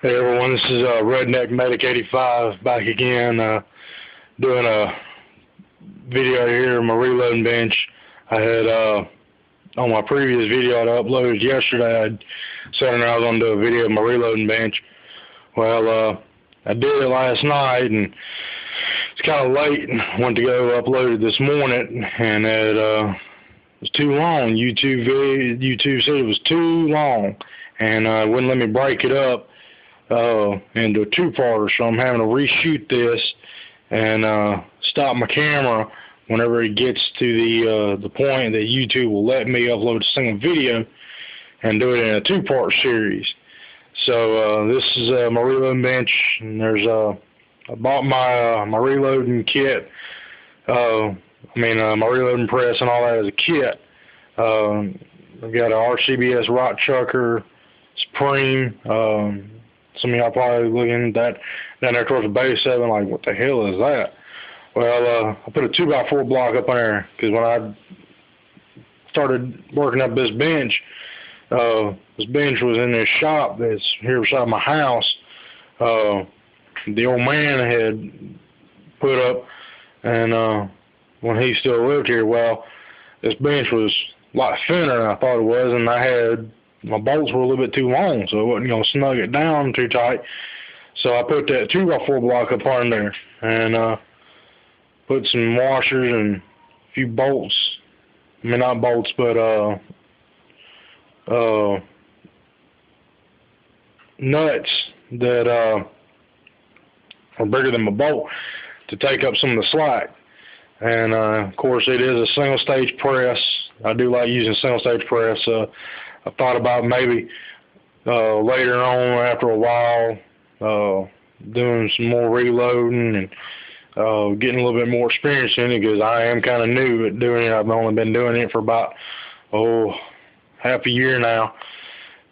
Hey everyone, this is Redneck Medic 85 back again, doing a video here on my reloading bench. I had on my previous video I uploaded yesterday, I said I was going to do a video of my reloading bench. Well, I did it last night, and it's kind of late, and I went to go upload it this morning, and it was too long. YouTube said it was too long, and wouldn't let me break it up into a two-parter, so I'm having to reshoot this and stop my camera whenever it gets to the point that YouTube will let me upload a single video and do it in a two-part series. So this is my reloading bench, and there's I bought my reloading kit, my reloading press and all that as a kit. I've got an RCBS Rock Chucker Supreme. Some of y'all probably looking at that down there towards the base 7 like, what the hell is that? Well, I put a 2x4 block up on there because when I started working up this bench was in this shop that's here beside my house. The old man had put up, and when he still lived here, well, this bench was a lot thinner than I thought it was, and my bolts were a little bit too long, so it wasn't going to snug it down too tight. So I put that 2x4 block up on there and put some washers and a few bolts. I mean, not bolts, but nuts that are bigger than my bolt to take up some of the slack. And of course, it is a single stage press. I do like using single stage press. I thought about maybe later on, after a while, doing some more reloading and getting a little bit more experience in it, because I am kind of new at doing it. I've only been doing it for about half a year now.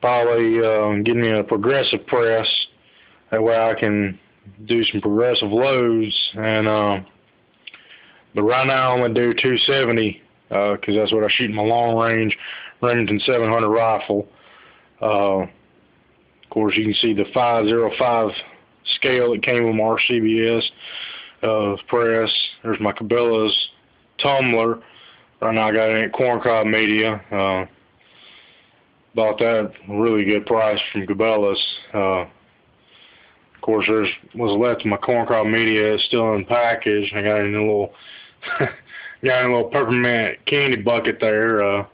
Probably getting me a progressive press. That way I can do some progressive loads. And but right now I'm gonna do 270 because that's what I shoot in my long range Remington 700 rifle. Of course, you can see the 505 scale that came with my RCBS press. There's my Cabela's tumbler. Right now I got it at Corncob Media. Bought that at a really good price from Cabela's. Of course, there's what's left of my Corncob Media. It's still in the package. I got it in a little peppermint candy bucket there.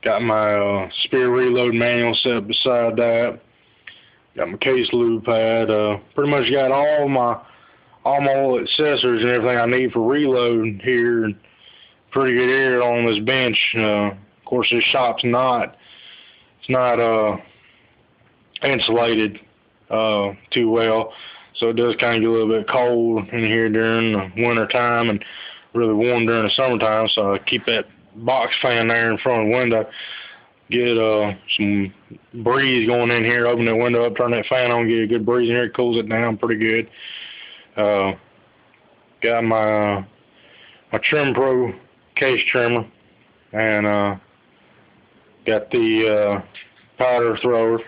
Got my Spear reload manual set beside that. Got my case lube pad. Pretty much got all my little accessories and everything I need for reloading here. And pretty good area on this bench. Of course, this shop's not insulated too well, so it does kind of get a little bit cold in here during the winter time and really warm during the summertime. So I keep that box fan there in front of the window, get some breeze going in here, open that window up, turn that fan on, get a good breeze in here, it cools it down pretty good. Got my Trim Pro case trimmer, and got the powder thrower.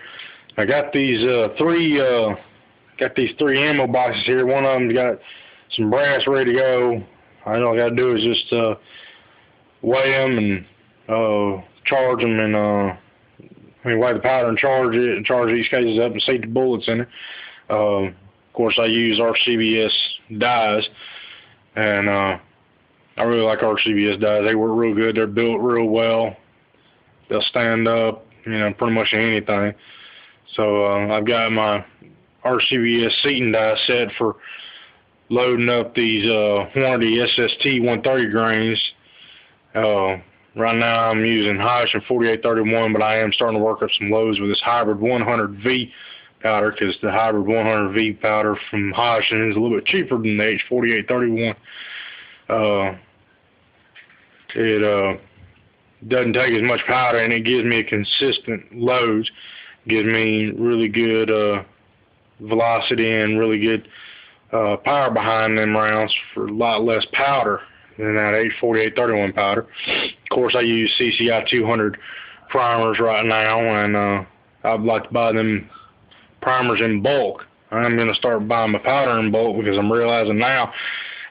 I got these three ammo boxes here. One of them's got some brass ready to go. All I got to do is just weigh them and charge them, and weigh the powder and charge it, and charge these cases up and seat the bullets in it. Of course, I use RCBS dies, and I really like RCBS dies. They work real good. They're built real well. They'll stand up, pretty much anything. So I've got my RCBS seating die set for loading up these Hornady SST 130 grains. Right now I'm using Hodgdon 4831, but I am starting to work up some loads with this Hybrid 100V powder, because the Hybrid 100V powder from Hodgdon is a little bit cheaper than the H4831. It doesn't take as much powder, and it gives me a consistent load. Gives me really good velocity and really good power behind them rounds for a lot less powder than that H4831 powder. Of course, I use CCI 200 primers right now, and I'd like to buy them primers in bulk. I'm going to start buying my powder in bulk because I'm realizing now,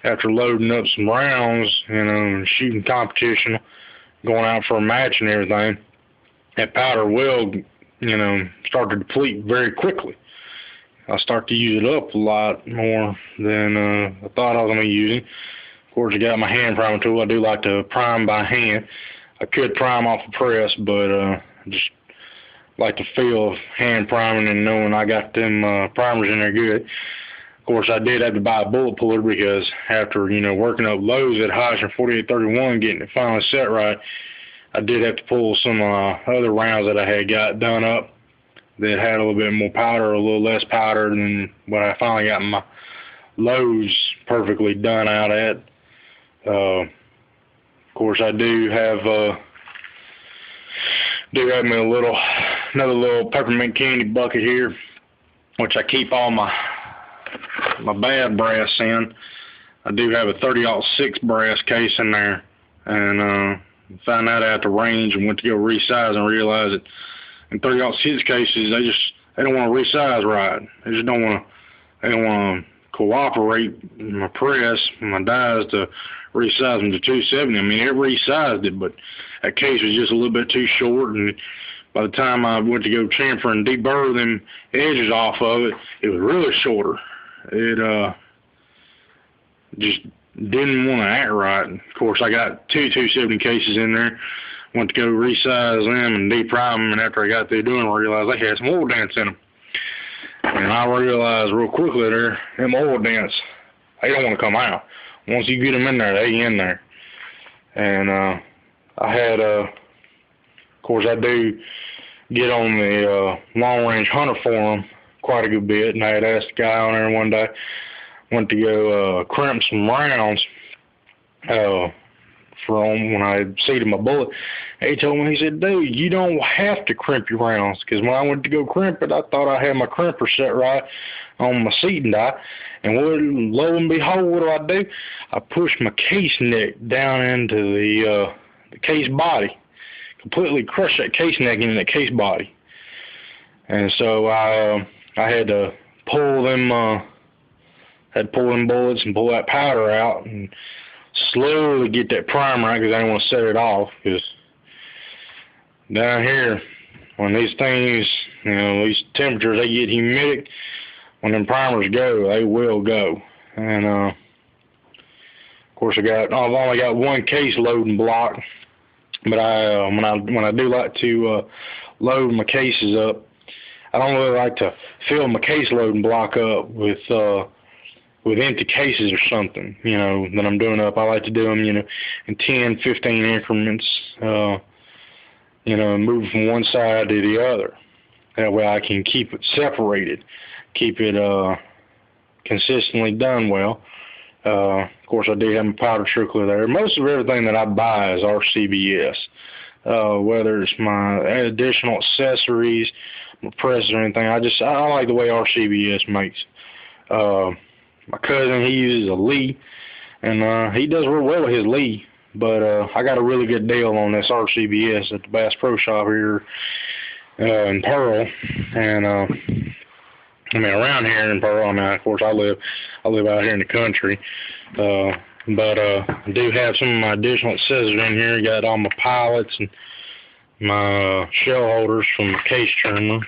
after loading up some rounds, and shooting competition, going out for a match and everything, that powder will, start to deplete very quickly. I start to use it up a lot more than I thought I was going to be using. Of course, I got my hand priming tool. I do like to prime by hand. I could prime off a press, but just like the feel of hand priming and knowing I got them primers in there good. Of course, I did have to buy a bullet puller because after, working up lows at Hodgdon 4831, getting it finally set right, I did have to pull some other rounds that I had got done up that had a little bit more powder, a little less powder than what I finally got my lows perfectly done out at. Of course, I do have me another little peppermint candy bucket here, which I keep all my bad brass in. I do have a 30-06 brass case in there, and found that out at the range and went to go resize and realized that in 30-06 cases they don't want to resize right. They just don't want to cooperate with my press, my dies to resize them to 270. I mean, it resized it, but that case was just a little bit too short, and by the time I went to go chamfer and deburr them edges off of it, it was really shorter. It just didn't want to act right. Of course, I got two 270 cases in there. Went to go resize them and deprime them, and after I got through doing it, I realized they had some oil dents in them. And I realized real quickly there, them oil dents, they don't want to come out. Once you get them in there, they in there. And I had, of course, I do get on the Long Range Hunter forum quite a good bit, and I had asked the guy on there one day, went to go crimp some rounds from when I seeded my bullet. He told me, he said, dude, you don't have to crimp your rounds, because when I went to go crimp it, I thought I had my crimper set right on my seeding die, and lo and behold, what do? I push my case neck down into the case body, completely crush that case neck into the case body. And so I had to pull them bullets and pull that powder out and slowly get that primer out, because I didn't want to set it off. Because down here, when these things, these temperatures, they get humidic, when them primers go, they will go. And of course, I've only got one case loading block, but when I do like to load my cases up, I don't really like to fill my case loading block up with empty cases or something, that I'm doing up. I like to do them, in 10, 15 increments, move from one side to the other. That way I can keep it separated, keep it consistently done well. Of course, I do have my powder trickler there. Most of everything that I buy is RCBS, whether it's my additional accessories, my press or anything. I like the way RCBS makes. My cousin, he uses a Lee, and he does real well with his Lee. But I got a really good deal on this RCBS at the Bass Pro Shop here in Pearl, and around here in Pearl. Of course, I live out here in the country, but I do have some of my additional accessories in here. Got all my pilots and my shell holders from my case trimmer.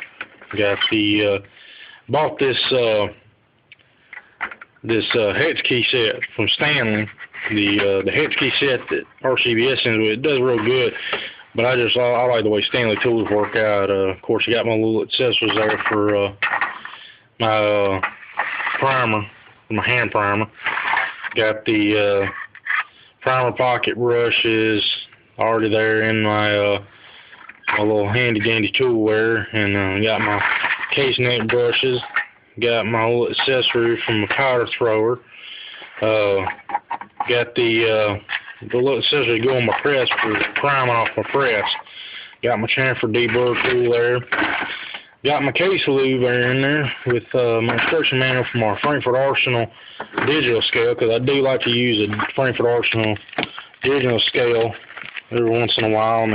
Got bought this hex key set from Stanley. The hex key set that RCBS sends with, it does real good, but I like the way Stanley tools work out. Of course, I got my little accessories there for my primer, my hand primer. Got the primer pocket brushes already there in my little handy dandy toolware, and got my case neck brushes. Got my little accessory from my powder thrower. Got the little accessory to go on my press for priming off my press. Got my chamfer deburr tool there. Got my case lube there in there with my instruction manual from our Frankford Arsenal digital scale, because I do like to use a Frankford Arsenal digital scale every once in a while.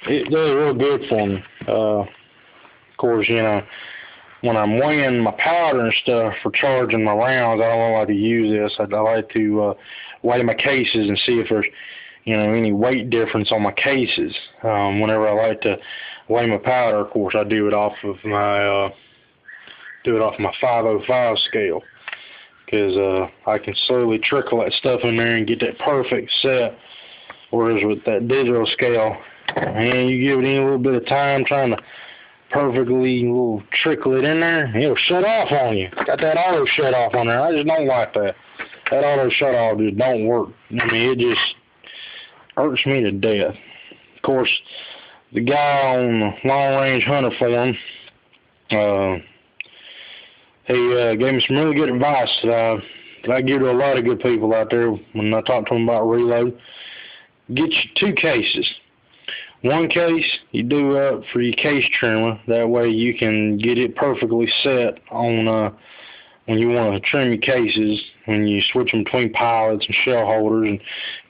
it does real good for me. Of course, you know, when I'm weighing my powder and stuff for charging my rounds, I don't like to use this. I like to weigh my cases and see if there's, you know, any weight difference on my cases. Whenever I like to weigh my powder, of course, I do it off of my 505 scale, because I can slowly trickle that stuff in there and get that perfect set. Whereas with that digital scale, man, you give it any little bit of time trying to perfectly little trickle it in there, it'll shut off on you. Got that auto shut off on there. I just don't like that. That auto shut off just don't work. I mean, it just hurts me to death. Of course, the guy on the Long Range Hunter forum, he gave me some really good advice that I give to a lot of good people out there when I talk to them about reload. Get you 2 cases. One case you do up for your case trimmer. That way you can get it perfectly set on when you want to trim your cases, when you switch them between pilots and shell holders and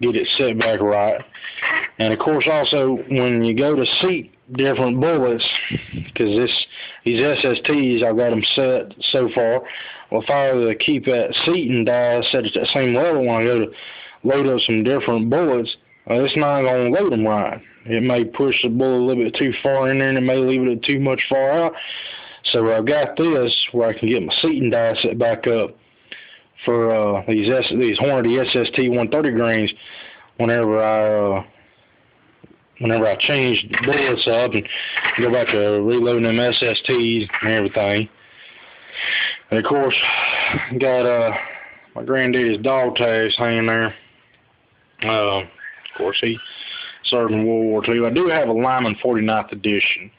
get it set back right. And of course also when you go to seat different bullets, because these SSTs, I've got them set so far. Well, if I were to keep that seating die set at that same level when I go to load up some different bullets, it's not going to load them right. It may push the bullet a little bit too far in there, and it may leave it too much far out. So I've got this where I can get my seating die set back up for these Hornady SST 130 grains whenever I change the bullets up and go back to reloading them SSTs and everything. And of course, got my granddaddy's dog tags hanging there. Of course, he served in World War II. I do have a Lyman 49th edition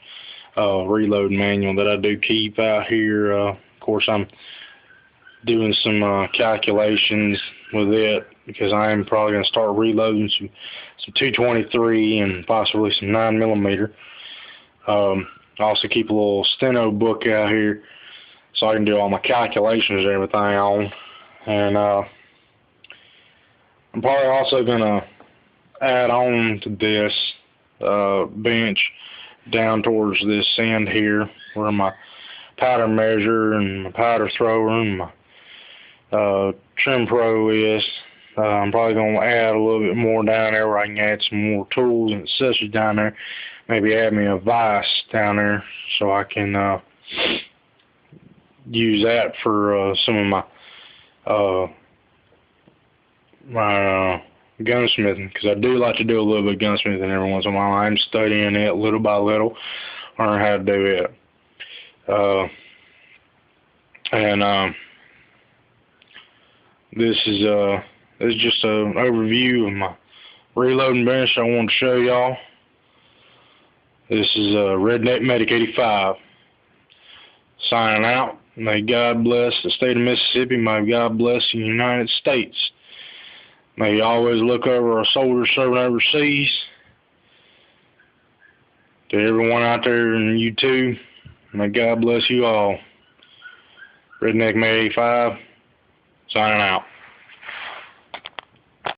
reload manual that I do keep out here. Of course, I'm doing some calculations with it because I am probably going to start reloading some 223 and possibly some 9mm. I also keep a little steno book out here so I can do all my calculations and everything on. And I'm probably also going to add on to this bench down towards this end here where my powder measure and my powder thrower and my trim pro is. I'm probably going to add a little bit more down there where I can add some more tools and accessories down there. Maybe add me a vise down there so I can use that for some of my gunsmithing, because I do like to do a little bit of gunsmithing every once in a while. I'm studying it little by little, learn how to do it. This is just an overview of my reloading bench I want to show y'all. This is Redneck Medic 85 signing out. May God bless the state of Mississippi. May God bless the United States. May you always look over our soldiers serving overseas. To everyone out there in YouTube, may God bless you all. Redneck Medic 85 signing out.